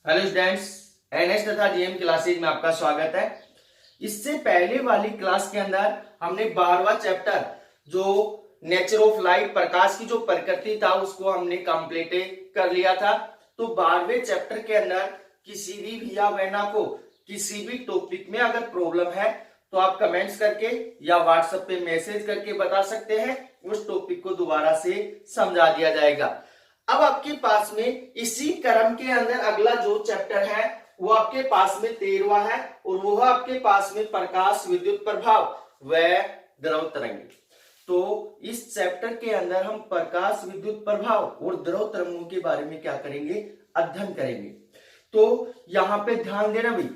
Hello students, NS तथा GM classes में आपका स्वागत है। इससे पहले वाली क्लास के अंदर हमने 12वां चैप्टर जो नेचर ऑफ लाइट, प्रकाश की जो प्रकृति था, उसको हमने कंप्लीट कर लिया था। तो 12वें चैप्टर के अंदर किसी भी भैया बहना को किसी भी टॉपिक में अगर प्रॉब्लम है तो आप कमेंट्स करके या व्हाट्सएप पे मैसेज करके बता सकते हैं। उस टॉपिक को दोबारा से समझा दिया जाएगा। अब आपके पास में इसी क्रम के अंदर अगला जो चैप्टर है वो आपके पास में 13वां है और वो है आपके पास में प्रकाश, विद्युत प्रभाव व द्रव तरंग। तो इस चैप्टर के अंदर हम प्रकाश, विद्युत प्रभाव और द्रव तरंगों के बारे में क्या करेंगे, अध्ययन करेंगे। तो यहाँ पे ध्यान देना भाई,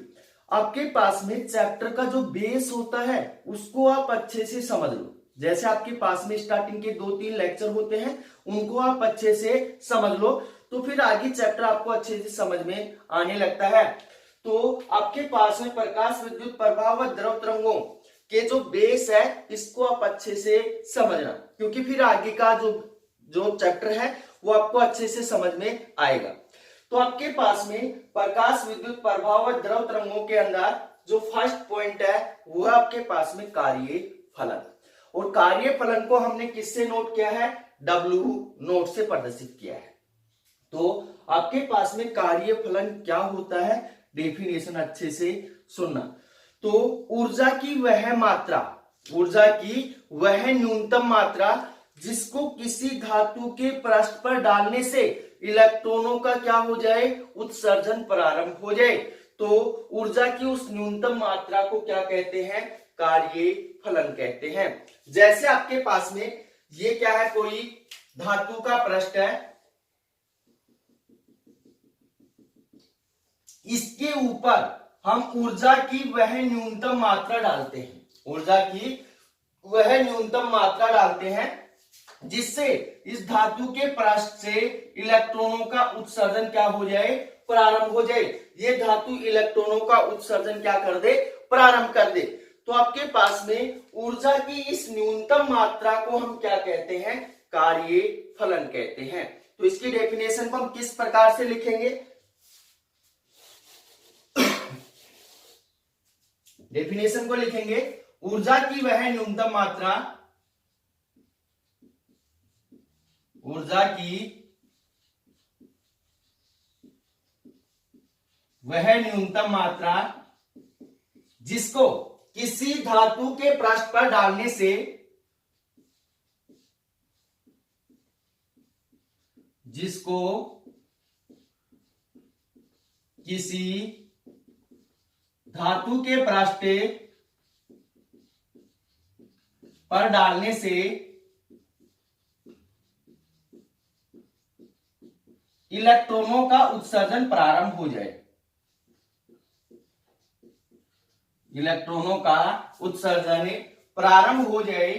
आपके पास में चैप्टर का जो बेस होता है उसको आप अच्छे से समझ लो। जैसे आपके पास में स्टार्टिंग के 2-3 लेक्चर होते हैं, उनको आप अच्छे से समझ लो तो फिर आगे चैप्टर आपको अच्छे से समझ में आने लगता है। तो आपके पास में प्रकाश, विद्युत प्रभाव व द्रव तरंगों के जो बेस है इसको आप अच्छे से समझना, क्योंकि फिर आगे का जो चैप्टर है वो आपको अच्छे से समझ में आएगा। तो आपके पास में प्रकाश, विद्युत प्रभाव व द्रव तरंगों के अंदर जो फर्स्ट पॉइंट है वो है आपके पास में कार्य फलन। और कार्य फलन को हमने किससे नोट किया है, W नोट से प्रदर्शित किया है। तो आपके पास में कार्य फलन क्या होता है, डेफिनेशन अच्छे से सुनना। तो ऊर्जा की वह मात्रा, ऊर्जा की वह न्यूनतम मात्रा जिसको किसी धातु के पृष्ठ पर डालने से इलेक्ट्रॉनों का क्या हो जाए, उत्सर्जन प्रारंभ हो जाए। तो ऊर्जा की उस न्यूनतम मात्रा को क्या कहते हैं, कार्य फलन कहते हैं। जैसे आपके पास में ये क्या है, कोई धातु का पृष्ठ है, इसके ऊपर हम ऊर्जा की वह न्यूनतम मात्रा डालते हैं, ऊर्जा की वह न्यूनतम मात्रा डालते हैं जिससे इस धातु के पृष्ठ से इलेक्ट्रॉनों का उत्सर्जन क्या हो जाए, प्रारंभ हो जाए। ये धातु इलेक्ट्रॉनों का उत्सर्जन क्या कर दे, प्रारंभ कर दे। तो आपके पास में ऊर्जा की इस न्यूनतम मात्रा को हम क्या कहते हैं, कार्य फलन कहते हैं। तो इसकी डेफिनेशन को हम किस प्रकार से लिखेंगे, डेफिनेशन को लिखेंगे, ऊर्जा की वह न्यूनतम मात्रा, ऊर्जा की वह न्यूनतम मात्रा जिसको किसी धातु के पृष्ठ पर डालने से, जिसको किसी धातु के पृष्ठ पर डालने से इलेक्ट्रॉनों का उत्सर्जन प्रारंभ हो जाए, इलेक्ट्रॉनों का उत्सर्जन प्रारंभ हो जाए,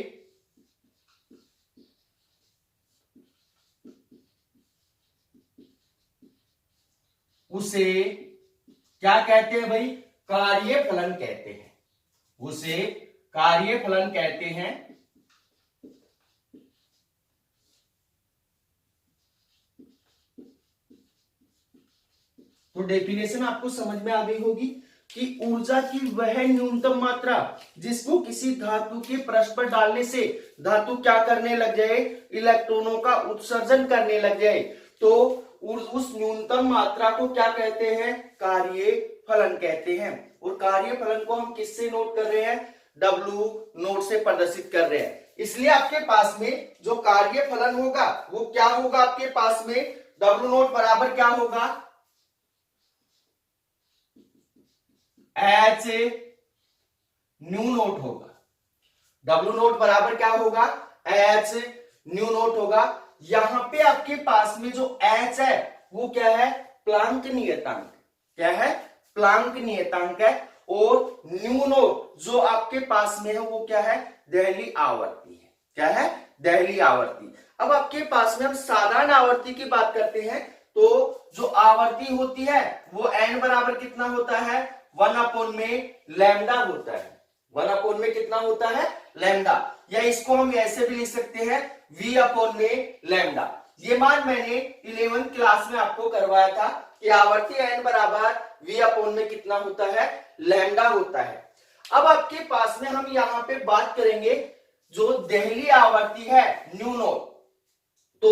उसे क्या कहते हैं भाई, कार्य फलन कहते हैं, उसे कार्य फलन कहते हैं। तो डेफिनेशन आपको समझ में आ गई होगी कि ऊर्जा की वह न्यूनतम मात्रा जिसको किसी धातु के पृष्ठ पर डालने से धातु क्या करने लग जाए, इलेक्ट्रॉनों का उत्सर्जन करने लग जाए। तो उस न्यूनतम मात्रा को क्या कहते हैं, कार्य फलन कहते हैं। और कार्य फलन को हम किससे नोट कर रहे हैं, W नोट से प्रदर्शित कर रहे हैं। इसलिए आपके पास में जो कार्य फलन होगा वो क्या होगा, आपके पास में W नोट बराबर क्या होगा, H न्यू नोट होगा। W नोट बराबर क्या होगा, H न्यू नोट होगा। यहां पे आपके पास में जो H है वो क्या है, प्लांक नियतांक, क्या है, प्लांक नियतांक है। और न्यू नोट जो आपके पास में है वो क्या है, दहली आवर्ती है, क्या है, दहली आवर्ती। अब आपके पास में हम साधारण आवर्ती की बात करते हैं, तो जो आवर्ती होती है वो n बराबर कितना होता है, 1 में लैम्डा होता है, 1 में कितना होता है, लैम्डा। या इसको हम ऐसे भी लिख सकते हैं V में लैम्डा। ये मान मैंने 11th क्लास में आपको करवाया था कि आवर्ती n बराबर v अपॉन में कितना होता है, लैम्डा होता है। अब आपके पास में हम यहाँ पे बात करेंगे जो दहली आवर्ती है न्यू नोट, तो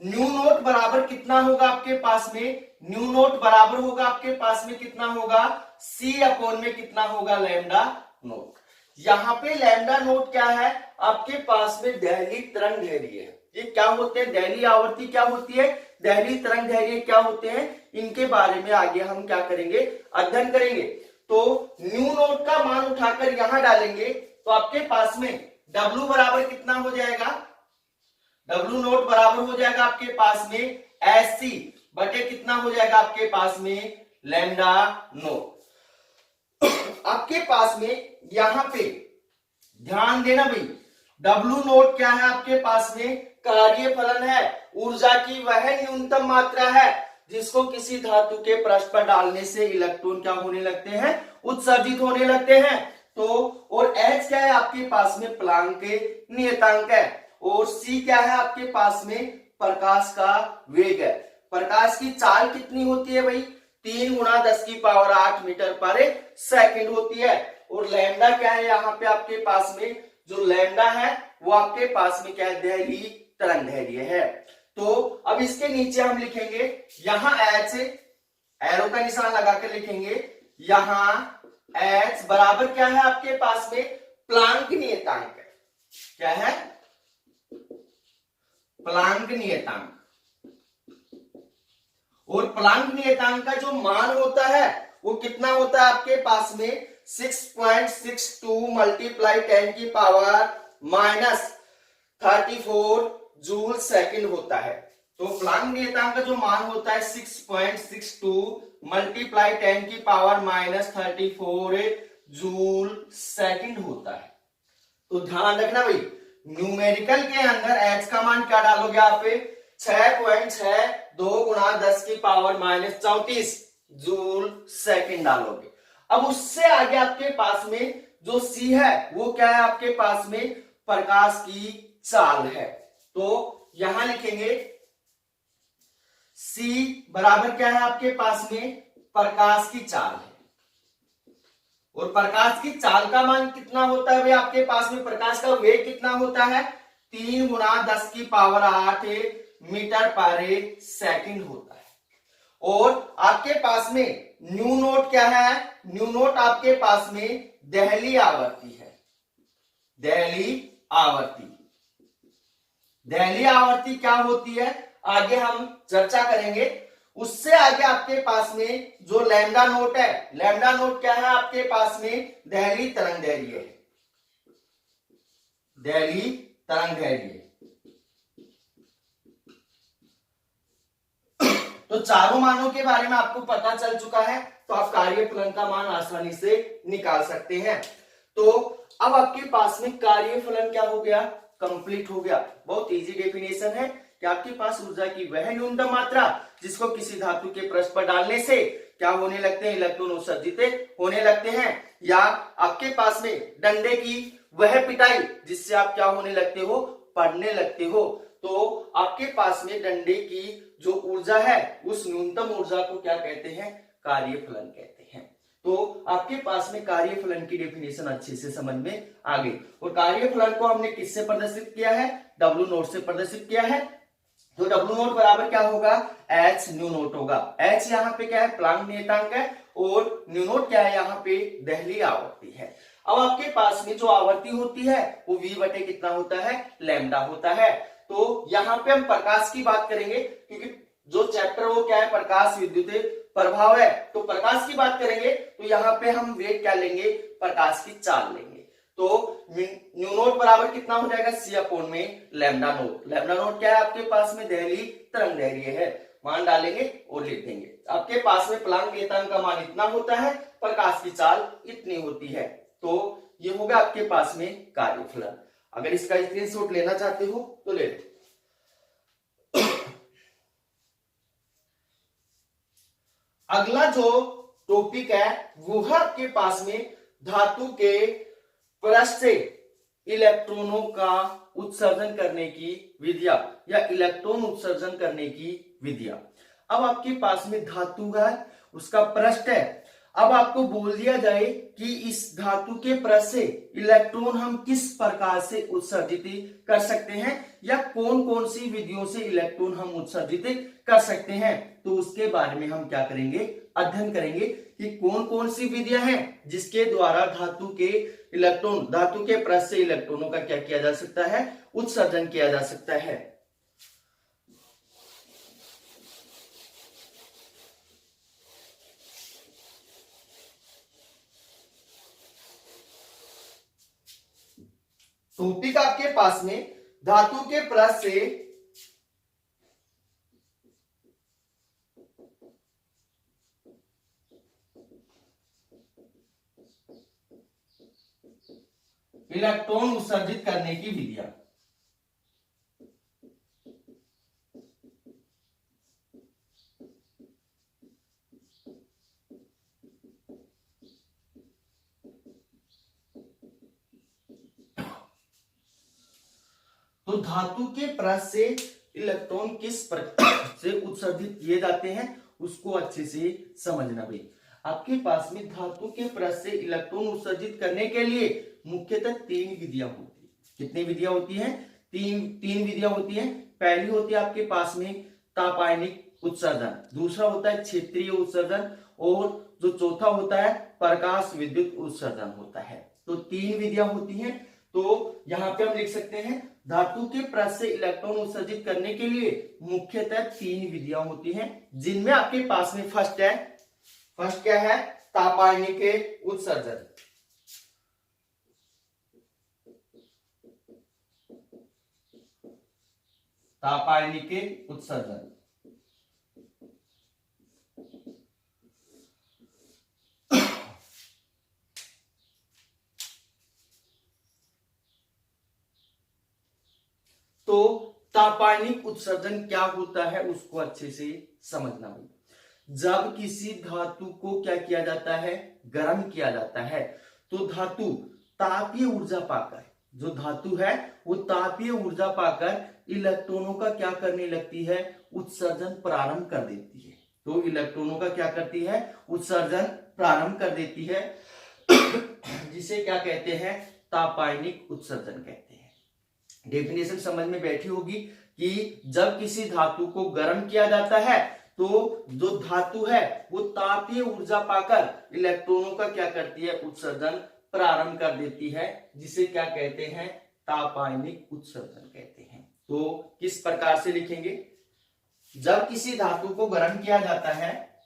न्यू नोट बराबर कितना होगा आपके पास में, न्यू नोट बराबर होगा आपके पास में कितना होगा, c अपॉन में कितना होगा, लैम्डा नोट। यहाँ पे लैम्डा नोट क्या है, आपके पास में दहली तरंग दैर्घ्य है। ये क्या होते हैं, दहली आवर्ती क्या होती है, दहली तरंग दैर्घ्य क्या होते हैं, इनके बारे में आगे हम क्या करेंगे, अध्ययन करेंगे। तो न्यू नोट का मान उठाकर यहां डालेंगे तो आपके पास में W बराबर कितना हो जाएगा, W नोट बराबर हो जाएगा आपके पास में SC बटे कितना हो जाएगा आपके पास में, लैम्डा नोट। आपके पास में यहां पे ध्यान देना भाई, W नोट क्या है आपके पास में, कार्य फलन है, ऊर्जा की वह न्यूनतम मात्रा है जिसको किसी धातु के पृष्ठ पर डालने से इलेक्ट्रॉन क्या होने लगते हैं, उत्सर्जित होने लगते हैं। तो और H क्या है आपके पास में, प्लांक के नियतांक है, और C क्या है आपके पास में, प्रकाश का वेग है। प्रकाश की चाल कितनी होती है भाई, 3 × 10⁸ मीटर पर सेकंड होती है। और लैम्डा क्या है यहाँ पे आपके पास में, जो लैम्डा है वो आपके पास में क्या है, दहली तरंग दैर्घ्य है। तो अब इसके नीचे हम लिखेंगे यहां H, एरो का निशान लगाकर लिखेंगे, यहां H बराबर क्या है आपके पास में, प्लांक नियतांक है। क्या है, प्लांक नियतांक। और प्लांक नियतांक का जो मान होता है वो कितना होता है आपके पास में, 6.62 × 10⁻⁻34 जूल सेकंड होता है। तो प्लांक नियतांक का जो मान होता है 6.62 × 10⁻⁻34 जूल सेकंड होता है। तो ध्यान रखना भाई, न्यूमेरिकल के अंदर H का मान क्या डालोगे आप, 6.62 × 10⁻⁻34 जूल सेकंड डालोगे। अब उससे आगे आपके पास में जो C है वो क्या है आपके पास में, प्रकाश की चाल है। तो यहां लिखेंगे C बराबर क्या है आपके पास में, प्रकाश की चाल है। और प्रकाश की चाल का मान कितना होता है भाई आपके पास में, प्रकाश का वेग कितना होता है, 3 × 10⁸ मीटर पर सेकंड होता है। और आपके पास में न्यू नोट क्या है, न्यू नोट आपके पास में दहली आवर्ती है। दहली आवर्ती, दहली आवर्ती क्या होती है आगे हम चर्चा करेंगे। उससे आगे आपके पास में जो लैम्डा नोट है, लैम्डा नोट क्या है आपके पास में, दहली तरंग दैर्घ्य है। दहली तरंग दैर्घ्य। तो चारों मानों के बारे में आपको पता चल चुका है, तो आप कार्यफलन का मान आसानी से निकाल सकते हैं। तो अब आपके पास में कार्यफलन क्या हो गया, कंप्लीट हो गया। बहुत इजी डेफिनेशन है कि आपके पास ऊर्जा की वह न्यूनतम मात्रा जिसको किसी धातु के पृष्ठ पर डालने से क्या होने लगते हैं, इलेक्ट्रॉन उत्सर्जित होने लगते हैं। या आपके पास में डंडे की वह पिटाई जिससे आप क्या होने लगते हो, पढ़ने लगते हो। तो आपके पास में डंडे की जो ऊर्जा है उस न्यूनतम ऊर्जा को क्या कहते हैं, कार्यफलन कहते हैं। तो आपके पास में कार्यफलन की डेफिनेशन अच्छे से समझ में आ गई। और कार्यफलन को हमने किससे प्रदर्शित किया है, W नोट से प्रदर्शित किया है। तो W नोट बराबर क्या होगा, H न्यू नोट होगा। H यहाँ पे क्या है, प्लांक नियतांक है, और न्यू नोट क्या है यहाँ पे, दहली आवर्ती है। अब आपके पास में जो आवर्ती होती है वो V बटे कितना होता है, लैम्डा होता है। तो यहाँ पे हम प्रकाश की बात करेंगे क्योंकि जो चैप्टर वो क्या है, प्रकाश विद्युत प्रभाव है। तो प्रकाश की बात करेंगे तो यहाँ पे हम वेग क्या लेंगे, प्रकाश की चाल लेंगे। तो न्यू नोट बराबर कितना हो जाएगा, C अपॉन में लैम्डा नोट। लैम्डा नोट क्या है आपके पास में, दहली तरंग दैर्घ्य है। मान डालेंगे और लिख देंगे। आपके पास में प्लांक नियतांक का मान इतना होता है, प्रकाश की चाल इतनी होती है। तो ये होगा आपके पास में कार्यफलन। अगर इसका स्क्रीनशॉट लेना चाहते हो तो ले लो। अगला जो टॉपिक है वो है आपके पास में धातु के पृष्ठ से इलेक्ट्रॉनों का उत्सर्जन करने की विधियां या इलेक्ट्रॉन उत्सर्जन करने की विधियां। अब आपके पास में धातु है, उसका पृष्ठ है। अब आपको बोल दिया जाए कि इस धातु के पृष्ठ से इलेक्ट्रॉन हम किस प्रकार से उत्सर्जित कर सकते हैं या कौन कौन सी विधियों से इलेक्ट्रॉन हम उत्सर्जित कर सकते हैं, तो उसके बारे में हम क्या करेंगे, अध्ययन करेंगे कि कौन कौन सी विधियां हैं जिसके द्वारा धातु के पृष्ठ से इलेक्ट्रॉनों का क्या किया जा सकता है, उत्सर्जन किया जा सकता है। टॉपिक आपके पास में धातु के पृष्ठ से इलेक्ट्रॉन उत्सर्जित करने की विधियां। तो धातु के पृष्ठ से इलेक्ट्रॉन किस प्रकार से उत्सर्जित किए जाते हैं उसको अच्छे से समझना भाई। आपके पास में धातु के पृष्ठ से इलेक्ट्रॉन उत्सर्जित करने के लिए मुख्यतः 3 विधियां होती है। कितनी विधियां होती हैं? तीन विधियां होती हैं। पहली होती है आपके पास में तापायनिक उत्सर्जन, दूसरा होता है क्षेत्रीय उत्सर्जन और जो चौथा होता है प्रकाश विद्युत उत्सर्जन होता है। तो 3 विधियां होती हैं। तो यहां पे हम लिख सकते हैं धातु के पृष्ठ से इलेक्ट्रॉन उत्सर्जित करने के लिए मुख्यतः 3 विधियां होती हैं, जिनमें आपके पास में फर्स्ट क्या है? तापायनिक उत्सर्जन। तापायनिक उत्सर्जन। तो तापायनिक उत्सर्जन क्या होता है उसको अच्छे से समझना भाई। जब किसी धातु को क्या किया जाता है, गर्म किया जाता है, तो धातु तापीय ऊर्जा पाकर, जो धातु है वो तापीय ऊर्जा पाकर इलेक्ट्रॉनों का क्या करने लगती है, उत्सर्जन प्रारंभ कर देती है। तो इलेक्ट्रॉनों का क्या करती है, उत्सर्जन प्रारंभ कर देती है, जिसे क्या कहते हैं, तापायनिक उत्सर्जन कहते हैं। डेफिनेशन समझ में बैठी होगी कि जब किसी धातु को गर्म किया जाता है तो जो धातु है वो तापीय ऊर्जा पाकर इलेक्ट्रॉनों का क्या करती है, उत्सर्जन प्रारंभ कर देती है, जिसे क्या कहते हैं, तापायनिक उत्सर्जन कहते हैं। तो किस प्रकार से लिखेंगे? जब किसी धातु को गर्म किया जाता है,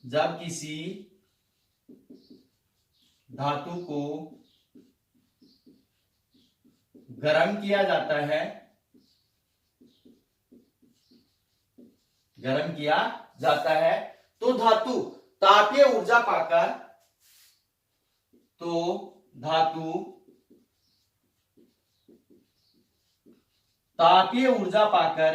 जब किसी धातु को गर्म किया जाता है, तो धातु तापीय ऊर्जा पाकर,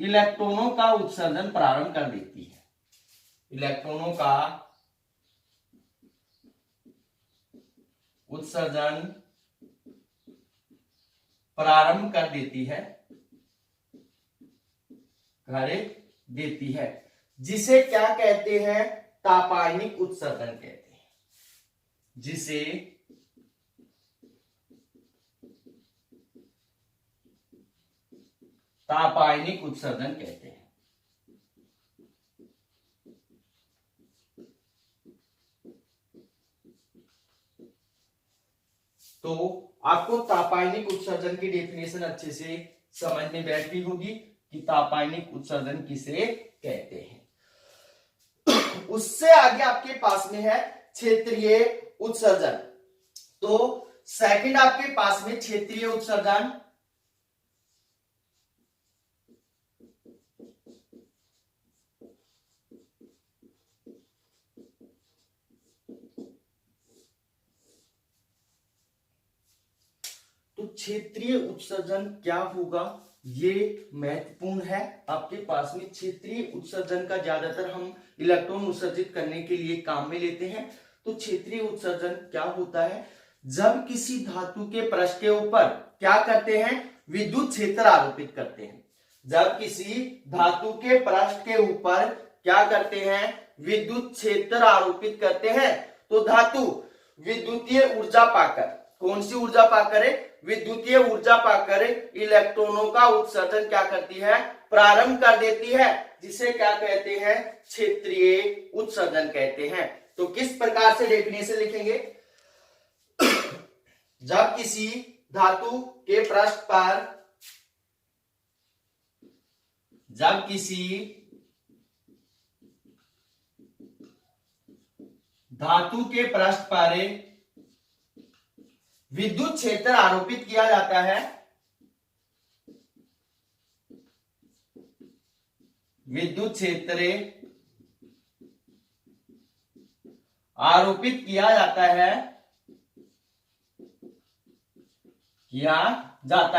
इलेक्ट्रॉनों का उत्सर्जन प्रारंभ कर देती है। इलेक्ट्रॉनों का उत्सर्जन प्रारंभ कर देती है, जिसे क्या कहते हैं, तापायनिक उत्सर्जन कहते हैं, जिसे तापायनिक उत्सर्जन कहते हैं। तो आपको तापायनिक उत्सर्जन की डेफिनेशन अच्छे से समझ में बैठी होगी कि तापायनिक उत्सर्जन किसे कहते हैं। उससे आगे आपके पास में है क्षेत्रीय उत्सर्जन। तो सेकंड आपके पास में क्षेत्रीय उत्सर्जन। तो क्षेत्रीय उत्सर्जन क्या होगा ये महत्वपूर्ण है। आपके पास में क्षेत्रीय उत्सर्जन का ज्यादातर हम इलेक्ट्रॉन उत्सर्जित करने के लिए काम में लेते हैं। तो क्षेत्रीय उत्सर्जन क्या होता है? जब किसी धातु के पृष्ठ के ऊपर क्या करते हैं? विद्युत क्षेत्र आरोपित करते हैं। जब किसी धातु के पृष्ठ के ऊपर क्या करते हैं? विद्युत क्षेत्र आरोपित करते हैं, तो धातु विद्युतीय ऊर्जा पाकर, कौन सी ऊर्जा पाकर है? विद्युतीय ऊर्जा पाकर इलेक्ट्रॉनों का उत्सर्जन क्या करती है? प्रारंभ कर देती है, जिसे क्या कहते हैं? क्षेत्रीय उत्सर्जन कहते हैं। तो किस प्रकार से डेफिनेशन लिखेंगे? जब किसी धातु के पृष्ठ पर, जब किसी धातु के पृष्ठ पर विद्युत क्षेत्र आरोपित किया जाता है, विद्युत क्षेत्र आरोपित किया जाता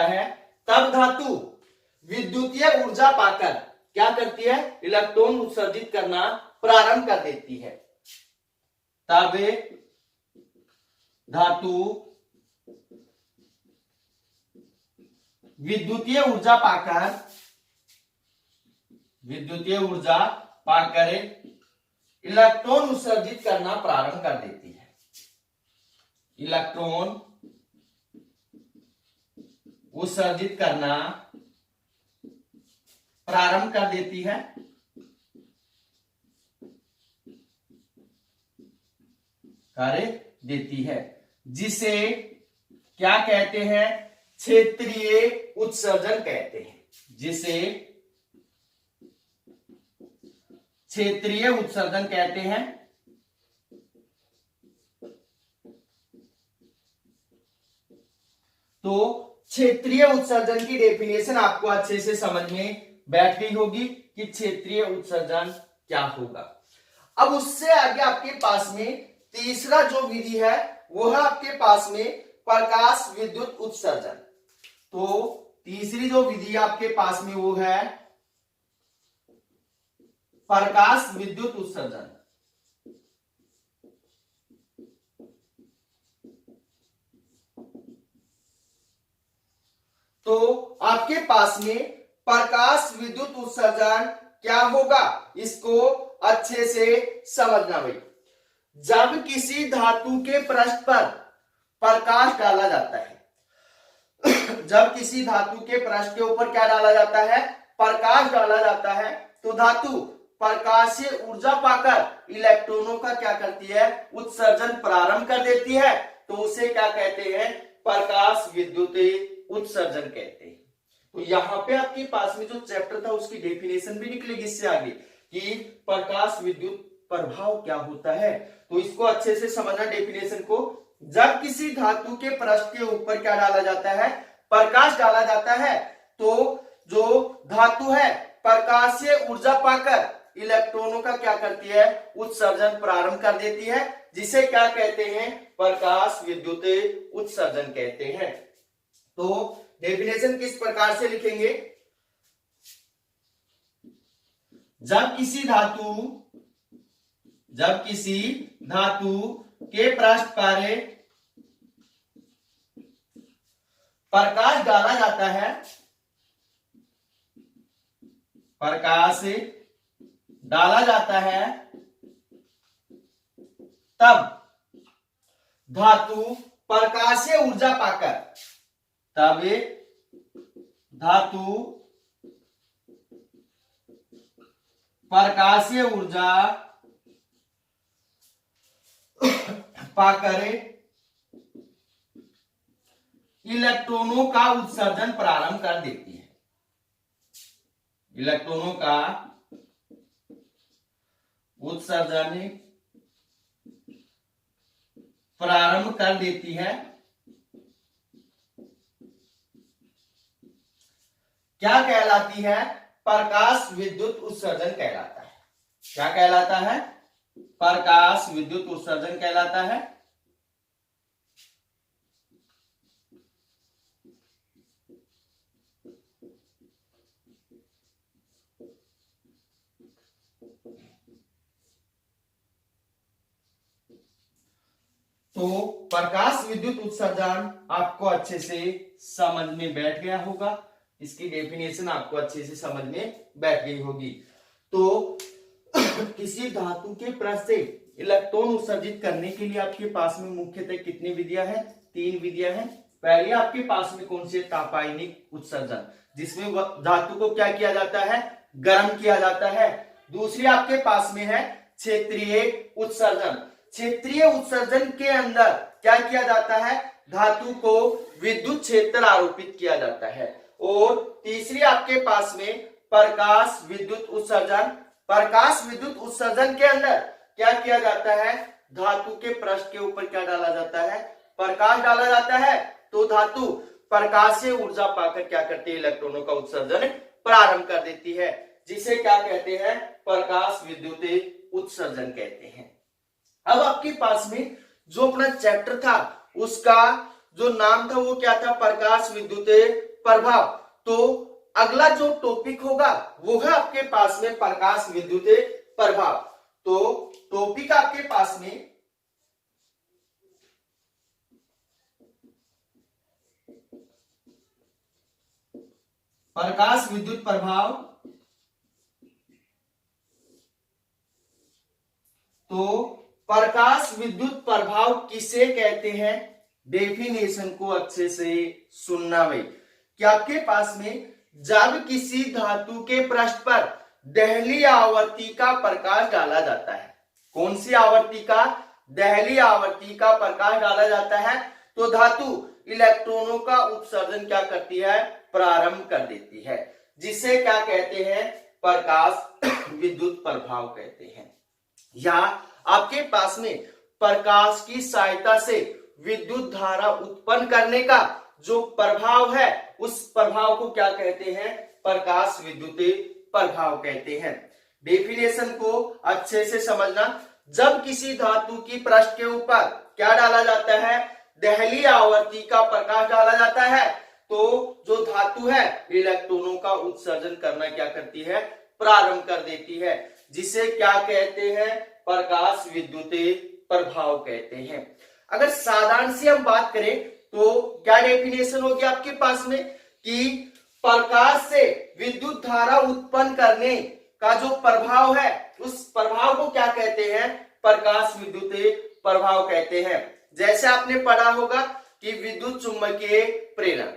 है, तब धातु विद्युतीय ऊर्जा पाकर क्या करती है? इलेक्ट्रॉन उत्सर्जित करना प्रारंभ कर देती है। तब धातु विद्युतीय ऊर्जा पाकर इलेक्ट्रॉन उत्सर्जित करना प्रारंभ कर देती है। इलेक्ट्रॉन उत्सर्जित करना प्रारंभ कर देती है, जिसे क्या कहते हैं? क्षेत्रीय उत्सर्जन कहते हैं, जिसे क्षेत्रीय उत्सर्जन कहते हैं। तो क्षेत्रीय उत्सर्जन की डेफिनेशन आपको अच्छे से समझ में बैठ गई होगी कि क्षेत्रीय उत्सर्जन क्या होगा। अब उससे आगे आपके पास में तीसरा जो विधि है वो है आपके पास में प्रकाश विद्युत उत्सर्जन। तो तीसरी जो विधि आपके पास में वो है प्रकाश विद्युत उत्सर्जन। तो आपके पास में प्रकाश विद्युत उत्सर्जन क्या होगा, इसको अच्छे से समझना भाई। जब किसी धातु के पृष्ठ पर प्रकाश डाला जाता है, जब किसी धातु के पृष्ठ के ऊपर क्या डाला जाता है? प्रकाश डाला जाता है, तो धातु प्रकाशीय ऊर्जा पाकर इलेक्ट्रॉनों का क्या करती है? उत्सर्जन प्रारंभ कर देती है। तो उसे क्या कहते हैं? प्रकाश विद्युत उत्सर्जन कहते हैं। तो यहां पे आपके पास में जो चैप्टर था उसकी डेफिनेशन भी निकलेगी इससे आगे कि प्रकाश विद्युत प्रभाव क्या होता है। तो इसको अच्छे से समझना डेफिनेशन को। जब किसी धातु के पृष्ठ के ऊपर क्या डाला जाता है? प्रकाश डाला जाता है, तो जो धातु है प्रकाशीय ऊर्जा पाकर इलेक्ट्रॉनों का क्या करती है? उत्सर्जन प्रारंभ कर देती है, जिसे क्या कहते हैं? प्रकाश विद्युत उत्सर्जन कहते हैं। तो डेफिनेशन किस प्रकार से लिखेंगे? जब किसी धातु के पृष्ठ पर प्रकाश डाला जाता है, प्रकाश डाला जाता है, तब धातु प्रकाशीय ऊर्जा पाकर, तब धातु प्रकाशीय ऊर्जा पाकर इलेक्ट्रॉनों का उत्सर्जन प्रारंभ कर देती है। इलेक्ट्रॉनों का उत्सर्जन प्रारंभ कर देती है। क्या कहलाती है? प्रकाश विद्युत उत्सर्जन कहलाता है। क्या कहलाता है? प्रकाश विद्युत उत्सर्जन कहलाता है। तो प्रकाश विद्युत उत्सर्जन आपको अच्छे से समझ में बैठ गया होगा, इसकी डेफिनेशन आपको अच्छे से समझ में बैठ गई होगी। तो किसी धातु के पृष्ठ से इलेक्ट्रॉन उत्सर्जित करने के लिए आपके पास में मुख्यतः कितनी विधियां हैं? 3 विधियां हैं। पहले आपके पास में कौन सी? तापायनिक उत्सर्जन, जिसमें धातु को क्या किया जाता है? गर्म किया जाता है। दूसरी आपके पास में है क्षेत्रीय उत्सर्जन। क्षेत्रीय उत्सर्जन के अंदर क्या किया जाता है? धातु को विद्युत क्षेत्र आरोपित किया जाता है। और तीसरी आपके पास में प्रकाश विद्युत उत्सर्जन। प्रकाश विद्युत उत्सर्जन के अंदर क्या किया जाता है? धातु के पृष्ठ के ऊपर क्या डाला जाता है? प्रकाश डाला जाता है। तो धातु प्रकाश से ऊर्जा पाकर क्या करती है? इलेक्ट्रॉनों का उत्सर्जन प्रारंभ कर देती है, जिसे क्या कहते हैं? प्रकाश विद्युत उत्सर्जन कहते हैं। अब आपके पास में जो अपना चैप्टर था उसका जो नाम था वो क्या था? प्रकाश विद्युत प्रभाव। तो अगला जो टॉपिक होगा वो है आपके पास में प्रकाश विद्युत प्रभाव। तो टॉपिक आपके पास में प्रकाश विद्युत प्रभाव। तो प्रकाश विद्युत प्रभाव किसे कहते हैं? डेफिनेशन को अच्छे से सुनना भाई कि आपके पास में जब किसी धातु के पृष्ठ पर दहली आवर्ती का प्रकाश डाला जाता है। कौन सी आवर्ती का? दहली आवर्ती का प्रकाश डाला जाता है तो धातु इलेक्ट्रॉनों का उत्सर्जन क्या करती है? प्रारंभ कर देती है, जिसे क्या कहते हैं? प्रकाश विद्युत प्रभाव कहते हैं। या आपके पास में प्रकाश की सहायता से विद्युत धारा उत्पन्न करने का जो प्रभाव है उस प्रभाव को क्या कहते हैं? प्रकाश विद्युत प्रभाव कहते हैं। डेफिनेशन को अच्छे से समझना। जब किसी धातु की पृष्ठ के ऊपर क्या डाला जाता है? दहली आवर्ती का प्रकाश डाला जाता है तो जो धातु है इलेक्ट्रॉनों का उत्सर्जन करना क्या करती है? प्रारंभ कर देती है, जिसे क्या कहते हैं? प्रकाश विद्युत प्रभाव कहते हैं। अगर साधारण से हम बात करें तो क्या डेफिनेशन होगी आपके पास में कि प्रकाश से विद्युत धारा उत्पन्न करने का जो प्रभाव है उस प्रभाव को क्या कहते हैं? प्रकाश विद्युत प्रभाव कहते हैं। जैसे आपने पढ़ा होगा कि विद्युत चुम्बकीय प्रेरण।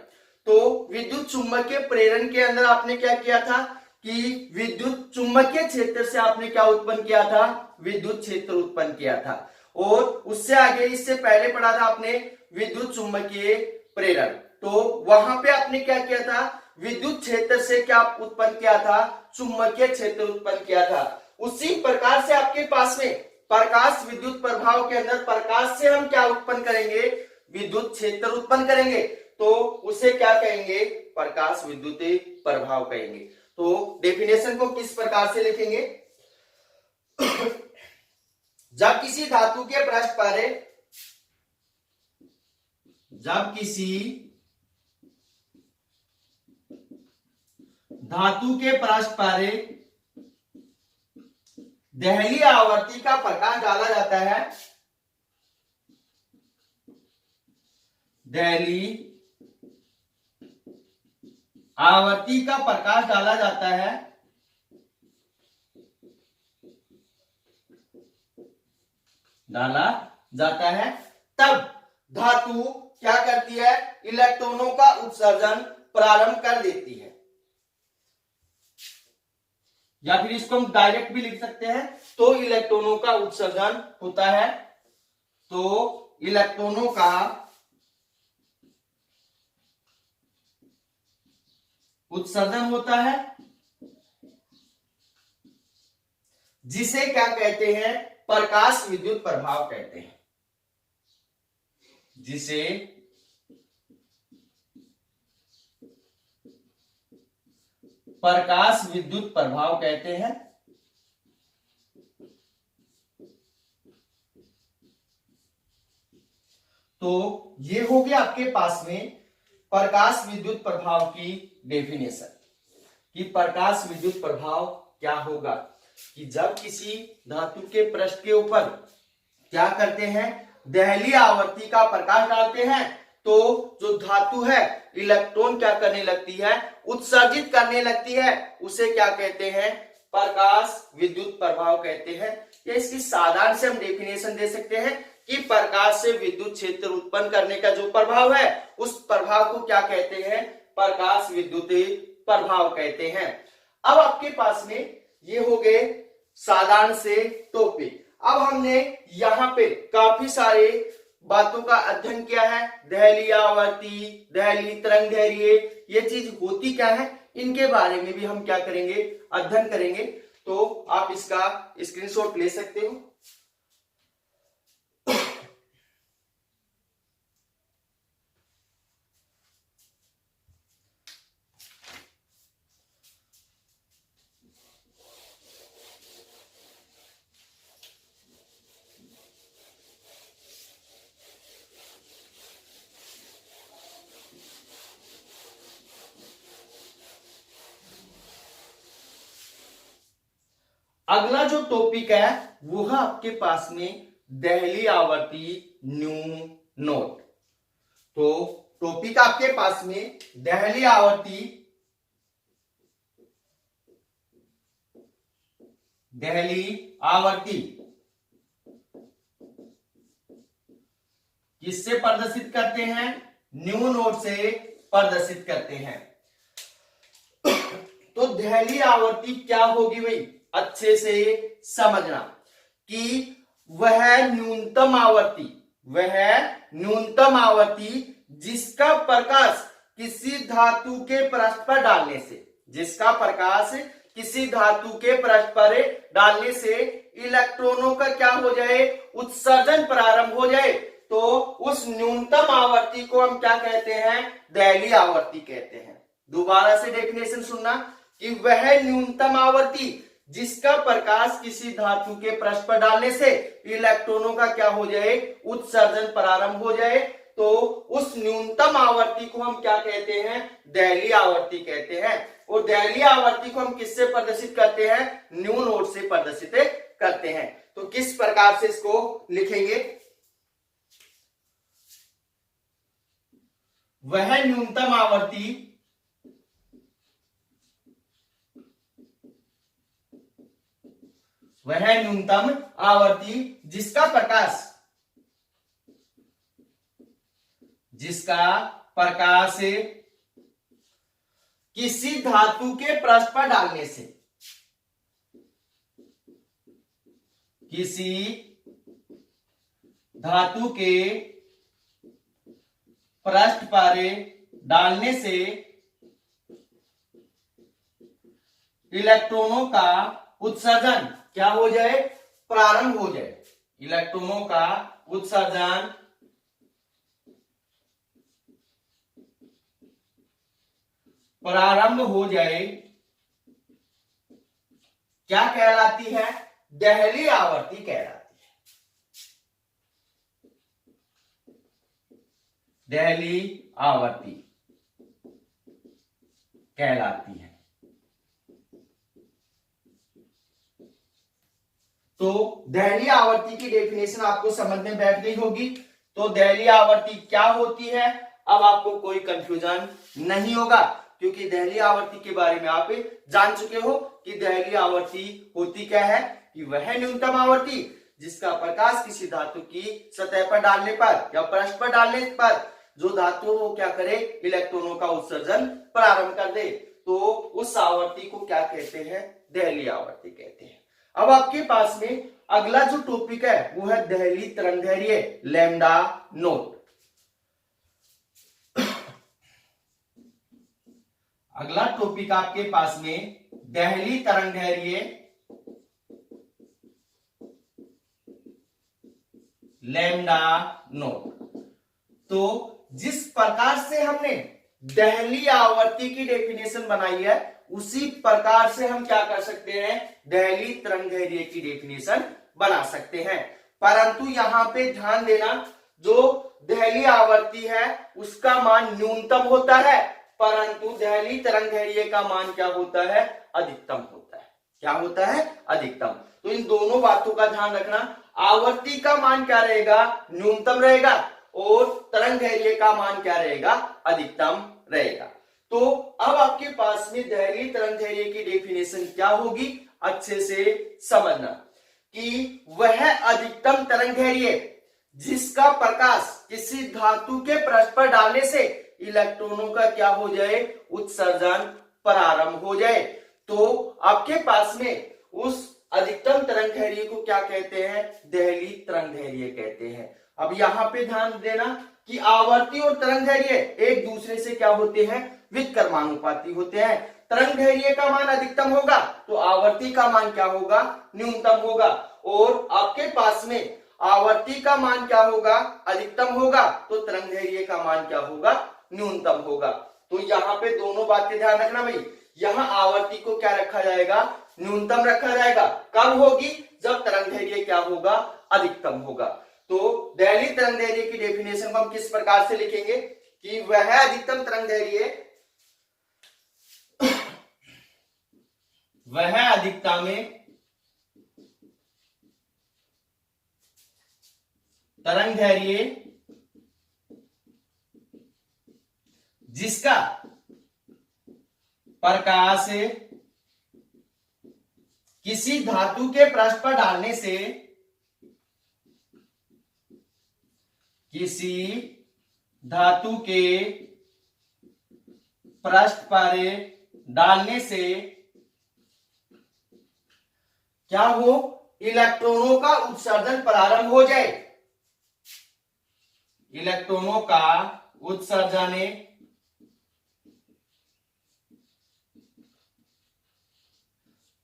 तो विद्युत चुम्बकीय प्रेरण के अंदर आपने क्या किया था कि विद्युत चुम्बकीय क्षेत्र से आपने क्या उत्पन्न किया था? विद्युत क्षेत्र उत्पन्न किया था। और उससे आगे इससे पहले पढ़ा था आपने विद्युत चुम्बकीय प्रेरण। तो वहां पे आपने क्या किया था? विद्युत क्षेत्र से क्या उत्पन्न किया था? चुम्बकीय क्षेत्र उत्पन्न किया था। उसी प्रकार से आपके पास में प्रकाश विद्युत प्रभाव के अंदर प्रकाश से हम क्या उत्पन्न करेंगे? विद्युत क्षेत्र उत्पन्न करेंगे, तो उसे क्या कहेंगे? प्रकाश विद्युत प्रभाव कहेंगे। तो डेफिनेशन को किस प्रकार से लिखेंगे? जब किसी धातु के पृष्ठ पर दहली आवर्ती का प्रकाश डाला जाता है, दहली आवर्ती का प्रकाश डाला जाता है तब धातु क्या करती है? इलेक्ट्रॉनों का उत्सर्जन प्रारंभ कर देती है। या फिर इसको हम डायरेक्ट भी लिख सकते हैं। तो इलेक्ट्रॉनों का उत्सर्जन होता है, तो इलेक्ट्रॉनों का उत्सर्जन होता है, जिसे क्या कहते हैं? प्रकाश विद्युत प्रभाव कहते हैं। जिसे प्रकाश विद्युत प्रभाव कहते हैं। तो ये हो गया आपके पास में प्रकाश विद्युत प्रभाव की डेफिनेशन कि प्रकाश विद्युत प्रभाव क्या होगा कि जब किसी धातु के पृष्ठ के ऊपर क्या करते हैं? दहली आवर्ती का प्रकाश डालते हैं तो जो धातु है इलेक्ट्रॉन क्या करने लगती है, उत्सर्जित करने लगती है। उसे क्या कहते हैं, प्रकाश विद्युत प्रभाव कहते हैं। या इसकी साधारण से हम डेफिनेशन दे सकते हैं कि प्रकाश से विद्युत क्षेत्र उत्पन्न करने का जो प्रभाव है उस प्रभाव को क्या कहते हैं, प्रकाश विद्युत प्रभाव कहते हैं। अब आपके पास में ये हो गए साधारण से टॉपिक। अब हमने यहाँ पे काफी सारे बातों का अध्ययन किया है, दहली आवर्ती, दहली तरंग दैर्घ्य, ये चीज होती क्या है, इनके बारे में भी हम क्या करेंगे, अध्ययन करेंगे। तो आप इसका स्क्रीनशॉट ले सकते हो। अगला जो टॉपिक है वो है आपके पास में दहली आवर्ती न्यू नोट। तो टॉपिक आपके पास में दहली आवर्ती, दहली आवर्ती किससे प्रदर्शित करते हैं, न्यू नोट से प्रदर्शित करते हैं। तो दहली आवर्ती क्या होगी भाई, अच्छे से समझना कि वह न्यूनतम आवर्ती, वह न्यूनतम आवर्ती जिसका प्रकाश किसी धातु के पृष्ठ पर डालने से, जिसका प्रकाश किसी धातु के पृष्ठ पर डालने से इलेक्ट्रॉनों का क्या हो जाए, उत्सर्जन प्रारंभ हो जाए, तो उस न्यूनतम आवर्ती को हम क्या कहते हैं, दहली आवर्ती कहते हैं। दोबारा से डेफिनेशन सुनना कि वह न्यूनतम आवर्ती जिसका प्रकाश किसी धातु के पृष्ठ पर डालने से इलेक्ट्रॉनों का क्या हो जाए, उत्सर्जन प्रारंभ हो जाए, तो उस न्यूनतम आवर्ती को हम क्या कहते हैं, दहली आवर्ती कहते हैं। और दहली आवर्ती को हम किससे प्रदर्शित करते हैं, न्यू नोट से प्रदर्शित करते हैं। तो किस प्रकार से इसको लिखेंगे, वह न्यूनतम आवर्ती, वह न्यूनतम आवर्ती जिसका प्रकाश, जिसका प्रकाश किसी धातु के पृष्ठ पर डालने से, किसी धातु के पृष्ठ पर डालने से इलेक्ट्रॉनों का उत्सर्जन क्या हो जाए, प्रारंभ हो जाए, इलेक्ट्रॉनों का उत्सर्जन प्रारंभ हो जाए, क्या कहलाती है, दहली आवर्ती कहलाती है, दहली आवर्ती कहलाती है। तो दहली आवर्ती की डेफिनेशन आपको समझ में बैठ गई होगी। तो दहली आवर्ती क्या होती है, अब आपको कोई कंफ्यूजन नहीं होगा, क्योंकि दहली आवर्ती के बारे में आप जान चुके हो कि दहली आवर्ती होती क्या है, कि वह न्यूनतम आवर्ती जिसका प्रकाश किसी धातु की सतह पर डालने पर या पृष्ठ पर डालने पर जो धातु वो क्या करे, इलेक्ट्रॉनों का उत्सर्जन प्रारंभ कर दे, तो उस आवर्ती को क्या कहते हैं, दहली आवर्ती कहते हैं। अब आपके पास में अगला जो टॉपिक है वो है दहली तरंगदैर्घ्य, लैम्डा नोट। अगला टॉपिक आपके पास में दहली तरंगदैर्घ्य, लैम्डा नोट। तो जिस प्रकार से हमने दहली आवर्ती की डेफिनेशन बनाई है उसी प्रकार से हम क्या कर सकते हैं, दहली तरंगदैर्घ्य की डेफिनेशन बना सकते हैं। परंतु यहां पे ध्यान देना, जो दहली आवर्ती है उसका मान न्यूनतम होता है, परंतु दहली तरंगदैर्घ्य का मान क्या होता है, अधिकतम होता है। क्या होता है, अधिकतम। तो इन दोनों बातों का ध्यान रखना। आवर्ती का मान क्या रहेगा, न्यूनतम रहेगा, और तरंग दैर्घ्य का मान क्या रहेगा, अधिकतम रहेगा। तो अब आपके पास में दैर्घ्य तरंग दैर्घ्य की डेफिनेशन क्या होगी, अच्छे से समझना कि वह अधिकतम तरंग दैर्घ्य जिसका प्रकाश किसी धातु के पृष्ठ पर डालने से इलेक्ट्रॉनों का क्या हो जाए, उत्सर्जन प्रारंभ हो जाए। तो आपके पास में उस अधिकतम तरंग दैर्घ्य को क्या कहते हैं, दैर्घ्य तरंग दैर्घ्य कहते हैं। अब यहां पे ध्यान देना कि आवर्ती और तरंग दैर्घ्य एक दूसरे से क्या होते हैं, व्युत्क्रमानुपाती होते हैं। तरंग दैर्घ्य का मान अधिकतम होगा तो आवर्ती का मान क्या होगा, न्यूनतम होगा, और आपके पास में आवर्ती का मान क्या होगा, अधिकतम होगा, तो तरंग दैर्घ्य का मान क्या होगा, न्यूनतम होगा। तो यहाँ पे दोनों बातें ध्यान रखना भाई, यहाँ आवर्ती को क्या रखा जाएगा, न्यूनतम रखा जाएगा। कब होगी, जब तरंग दैर्घ्य क्या होगा, अधिकतम होगा। तो दैर्घ्य तरंग दैर्घ्य की डेफिनेशन को हम किस प्रकार से लिखेंगे कि वह अधिकतम तरंग दैर्घ्य, वह अधिकता में तरंग दैर्घ्य जिसका प्रकाश किसी धातु के पृष्ठ पर डालने से, किसी धातु के पृष्ठ पर डालने से क्या हो, इलेक्ट्रॉनों का उत्सर्जन प्रारंभ हो जाए, इलेक्ट्रॉनों का उत्सर्जन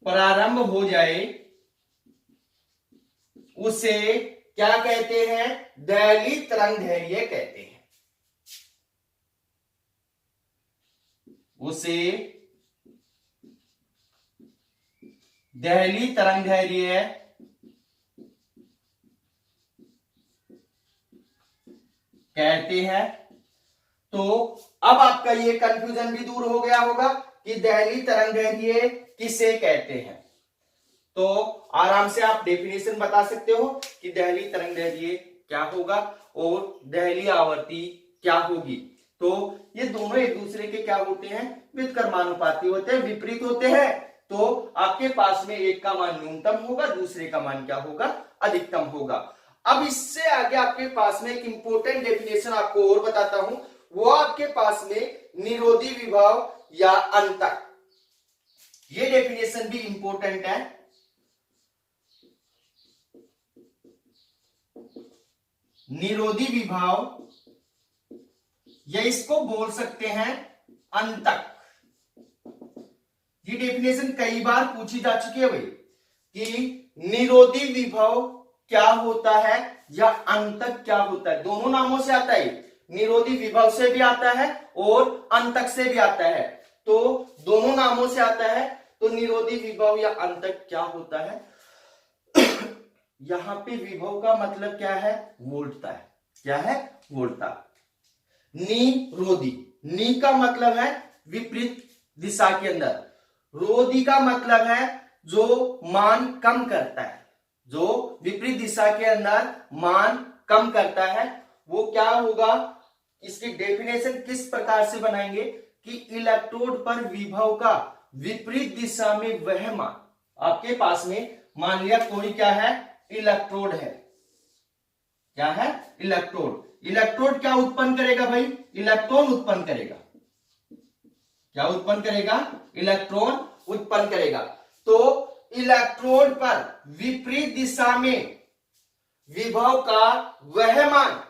प्रारंभ हो जाए, उसे क्या कहते हैं, दैर्घ्य तरंग दैर्घ्य कहते हैं। उसे दैर्घ्य तरंग दैर्घ्य कहते हैं। तो अब आपका ये कंफ्यूजन भी दूर हो गया होगा कि दैर्घ्य तरंग दैर्घ्य किसे कहते हैं। तो आराम से आप डेफिनेशन बता सकते हो कि दैर्घ्य तरंग दैर्घ्य क्या होगा और दैर्घ्य आवर्ती क्या होगी। तो ये दोनों एक दूसरे के क्या होते हैं, व्युत्क्रमानुपाती होते हैं, विपरीत होते हैं। तो आपके पास में एक का मान न्यूनतम होगा, दूसरे का मान क्या होगा, अधिकतम होगा। अब इससे आगे आपके पास में एक इंपॉर्टेंट डेफिनेशन आपको और बताता हूं, वो आपके पास में निरोधी विभव या अंतक, ये डेफिनेशन भी इंपॉर्टेंट है। निरोधी विभव या इसको बोल सकते हैं अंतक। ये डेफिनेशन कई बार पूछी जा चुकी है भाई कि निरोधी विभव क्या होता है या अंतक क्या होता है। दोनों नामों से आता है, निरोधी विभव से भी आता है और अंतक से भी आता है। तो दोनों नामों से आता है। तो निरोधी विभव या अंतक क्या होता है, यहां पे विभव का मतलब क्या है, वोल्टता है। क्या है, वोल्टता। निरोधी, नी का मतलब है विपरीत दिशा के अंदर, रोधी का मतलब है जो मान कम करता है, जो विपरीत दिशा के अंदर मान कम करता है। वो क्या होगा, इसकी डेफिनेशन किस प्रकार से बनाएंगे कि इलेक्ट्रोड पर विभव का विपरीत दिशा में वह मान, आपके पास में मान लिया कोई क्या है, इलेक्ट्रोड है। क्या है, इलेक्ट्रोड। इलेक्ट्रोड क्या उत्पन्न करेगा भाई, इलेक्ट्रॉन उत्पन्न करेगा। क्या उत्पन्न करेगा, इलेक्ट्रॉन उत्पन्न करेगा। तो इलेक्ट्रोड पर विपरीत दिशा में विभव का वह मान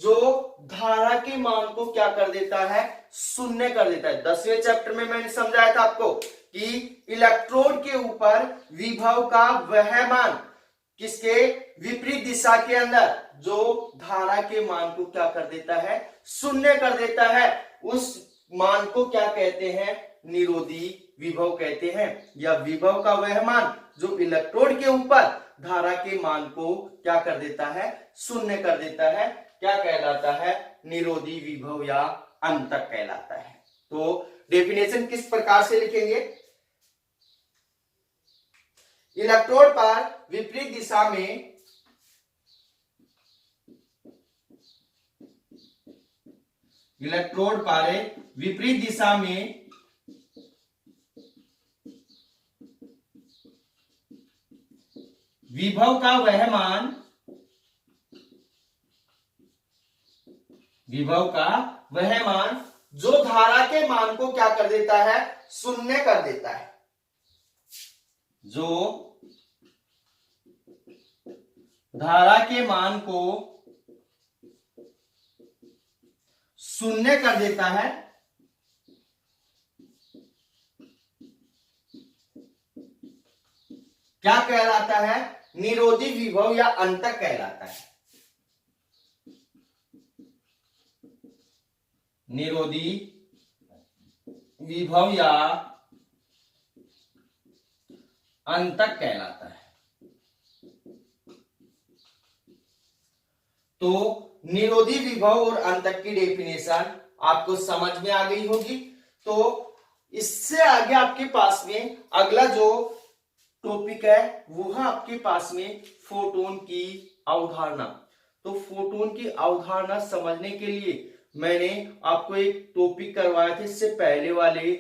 जो धारा के मान को क्या कर देता है, शून्य कर देता है। 10वें चैप्टर में मैंने समझाया था आपको कि इलेक्ट्रोड के ऊपर विभव का वह मान किसके विपरीत दिशा के अंदर जो धारा के मान को क्या कर देता है, शून्य कर देता है। उस मान को क्या कहते हैं, निरोधी विभव कहते हैं। या विभव का वह मान जो इलेक्ट्रोड के ऊपर धारा के मान को क्या कर देता है, शून्य कर देता है, क्या कहलाता है, निरोधी विभव या अंतक कहलाता है। तो डेफिनेशन किस प्रकार से लिखेंगे, इलेक्ट्रोड पर विपरीत दिशा में इलेक्ट्रोड पारे विपरीत दिशा में विभव का वह मान जो धारा के मान को क्या कर देता है, शून्य कर देता है। जो धारा के मान को शून्य कर देता है, क्या कहलाता है, निरोधी विभव या अंतक कहलाता है। निरोधी विभव या अंतक कहलाता है। तो निरोधी विभव और अंतक की डेफिनेशन आपको समझ में आ गई होगी। तो इससे आगे आपके पास में अगला जो टॉपिक है वो है आपके पास में फोटोन की अवधारणा। तो फोटोन की अवधारणा समझने के लिए मैंने आपको एक टॉपिक करवाया था इससे पहले वाले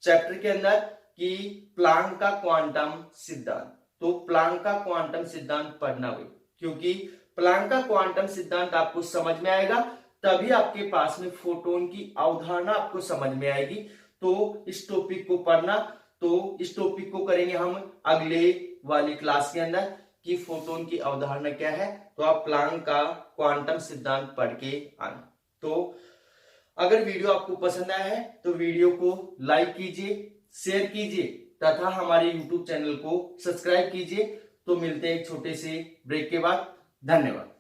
चैप्टर के अंदर कि प्लांक का क्वांटम सिद्धांत। तो प्लांक का क्वांटम सिद्धांत पढ़ना हुई, क्योंकि प्लांक का क्वांटम सिद्धांत आपको समझ में आएगा तभी आपके पास में फोटोन की अवधारणा आपको समझ में आएगी। तो इस टॉपिक को पढ़ना। तो इस टॉपिक को करेंगे हम अगले वाली क्लास के अंदर कि फोटोन की अवधारणा क्या है। तो आप प्लांक का क्वांटम सिद्धांत पढ़ के आना। तो अगर वीडियो आपको पसंद आया है तो वीडियो को लाइक कीजिए, शेयर कीजिए तथा हमारे YouTube चैनल को सब्सक्राइब कीजिए। तो मिलते हैं एक छोटे से ब्रेक के बाद। धन्यवाद।